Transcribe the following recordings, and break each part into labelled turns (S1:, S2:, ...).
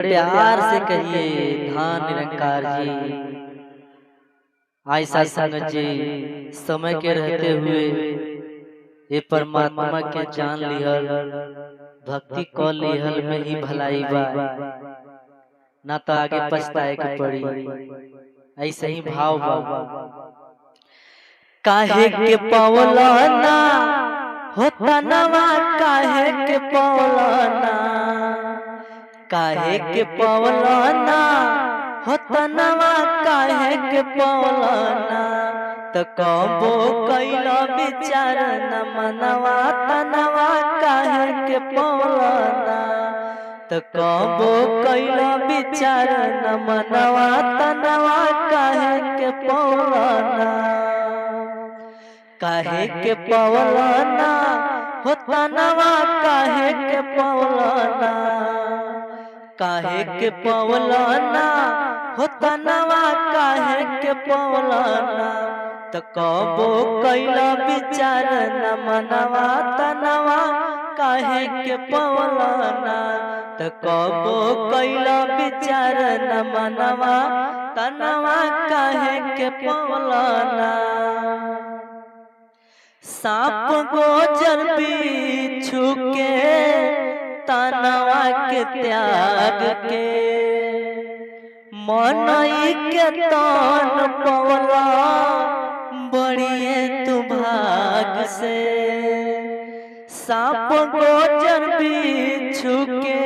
S1: प्यार से कहिए धान निरंकार जी। ऐसा संगत जी समय के रहते हुए ये परमात्मा के जान लिहल, भक्ति क लिहल में ही भलाई बा, ना तो आगे पछताए के पड़ी। ऐसे ही भाव बा। काहे के पवलाना होता नवा, काहे के पवलाना, काहे के पवलाना होता नवा, काहे के पवलाना, तो कबो कैला विचार न मनवा तनवा, काहे के पवलाना, तो कबो कैला विचार न मनवा तनवा, काहे के पवलाना, काहे के पवलाना होता नवा, काहे के पवलाना, काहे के पवलाना होता नवा, काहे के पवलाना, तो कबो कैला विचार न मनवा तनवा, काहे के पवलाना, तो कबो कैला विचार न मनवा तनवा, काहे के पवलाना। सांप गोचर बिच्छू के तनवा के त्याग के, मनई के तन पवला बड़िए तू भाग से। सांप गोचर बिच्छू के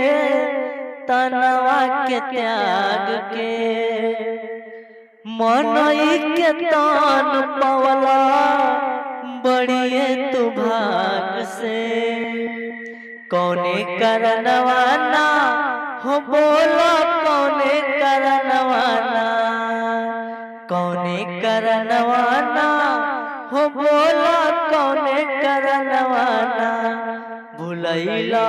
S1: तनवा के त्याग के, मनई के तन पवला बड़िए तू भाग से। कौने करनवाना हो बोला, कौने करनवाना, कौने करनवाना हो बोला, कौने करनवाना, भुलैला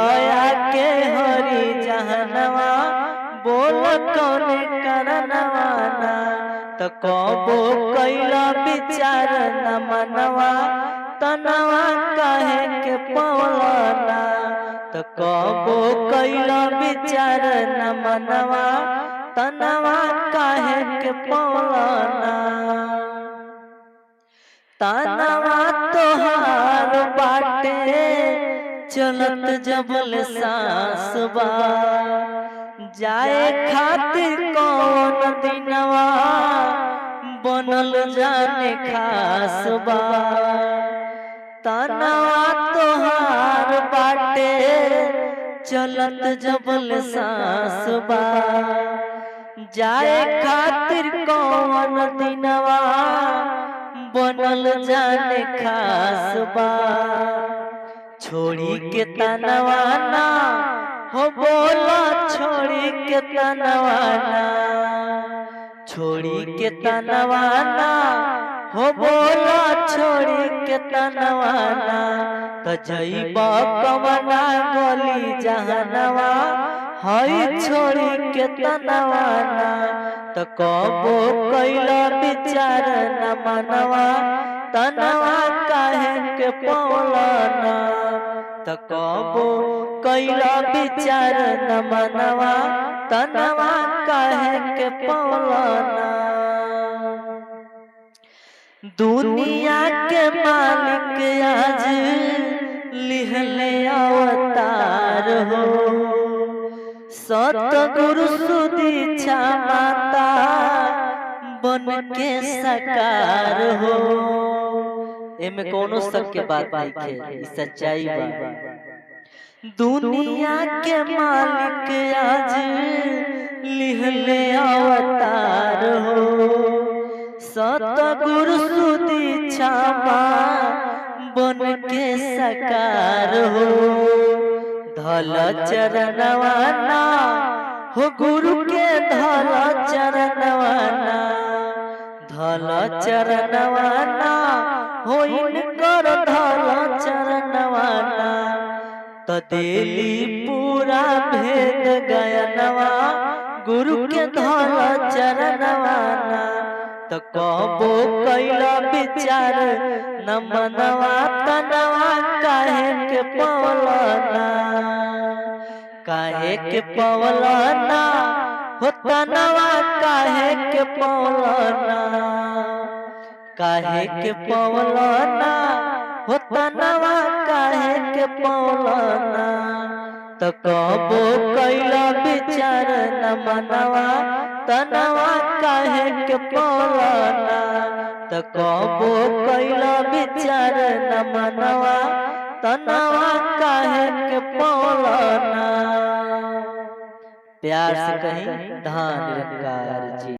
S1: के हरि जहनवा, बोल कौने करनवाना, तो कबो कैला विचार न मनवा तनवा, काहे के पवलाना, तो कबो कैला विचार न मनवा तनवा, काहे के पवलाना। तनवा तोहार बाटे चलत जबल सांस बा, जाए खातिर कौन दिनवा बनल जाने खास बा। तनवा तोहार बाटे चलत जबल सांस बा, जाए खातिर कौन दिनवा बनल जाने खास बा। छोड़ी के तनवा ना हो बोला, छोड़ी के तनवा ना, छोड़ी के तनवा ना हो बोला, छोड़ी के तनवा ना, तो जइबा कवना गली जहनवा, हई छोड़ी के तनवा ना, तो कबो कैला विचार न मनवा तनवा, काहे के पवलाना, तो कबो कैला विचार न मनवा तनवा, काहे के पवलाना। दुनिया के मालिक आज लिहले अवतार हो, सतगुरु सुदीक्षा माता बन के साकार हो। एमे कोनो शक के बात नहीं है, सच्चाई बा। दुनिया के मालिक आज लिहले अवतार हो, सतगुरु सुदीक्षा बन के साकार हो। धल चरणवाना हो गुरु के, धल चरणवाना, धल चरणवाना हो इनकर, धल चरणवाना, तो देली पूरा भेद गयनवा, गुरु के धल चरणवाना, तो कबो कैला विचार न मनवा तनवा, काहे के पवलाना, काहे काहे के पवलना हो तनवा काहे के पवलना काहे के पवलना हो तनवा काहे के पवलना तो कबो कैला विचार न मनवा तनवा काहे के पवलना तो कबो कैला विचार न मनवा तनवा काहे के पवलना। प्यार से कहीं धन निरंकार जी।